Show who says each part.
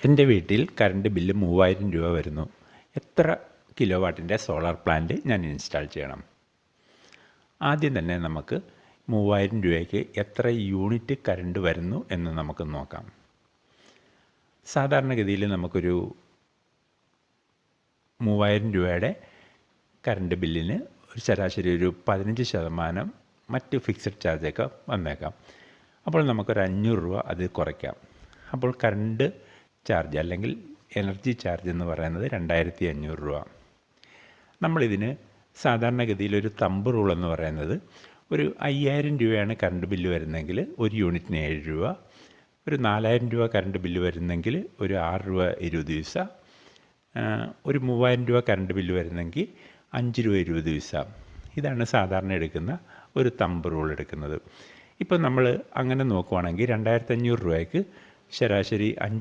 Speaker 1: എൻ്റെ വീട്ടിൽ current bill 3000 രൂപ വരുന്നു. എത്ര കിലോ വാട്ടിൻ്റെ സോളാർ പ്ലാന്റ് ഞാൻ ഇൻസ്റ്റാൾ ചെയ്യണം? ആദ്യം തന്നെ നമുക്ക് 3000 രൂപയ്ക്ക് എത്ര യൂണിറ്റ് കറണ്ട് വരുന്നു എന്ന് നമുക്ക് നോക്കാം. സാധാരണഗതിയിൽ നമുക്കൊരു 3000 രൂപയുടെ കറണ്ട് ബില്ലിന് ഒരു ശരാശരി ഒരു 15% മറ്റ് ഫിക്സഡ് ചാർജൊക്കെ വന്നേക്കാം. അപ്പോൾ നമുക്കൊരു 500 രൂപ അത് കുറയ്ക്കാം. അപ്പോൾ കറണ്ട് ചാർജ് അല്ലെങ്കിൽ എനർജി ചാർജ് എന്ന് പറയുന്നത് 2500 രൂപ. നമ്മളിതിന് സാധാരണഗതിയിൽ ഒരു തമ്പ് റൂൾ എന്ന് പറയുന്നത് ഒരു 5000 രൂപയാണ് കറണ്ട് ബില്ല് വരുന്നതെങ്കിൽ ഒരു യൂണിറ്റിന് 7 രൂപ, ഒരു 4000 രൂപ കറണ്ട് ബില്ല് വരുന്നെങ്കിൽ ഒരു 6 രൂപ 20 പൈസ, ഒരു 3000 രൂപ കറണ്ട് ബില്ല് വരുന്നെങ്കിൽ 5 രൂപ 20 പൈസ. ഇതാണ് സാധാരണ എടുക്കുന്ന ഒരു തമ്പ് റൂൾ എടുക്കുന്നത്. ഇപ്പം നമ്മൾ അങ്ങനെ നോക്കുവാണെങ്കിൽ 2500 രൂപയ്ക്ക് ശരാശരി 5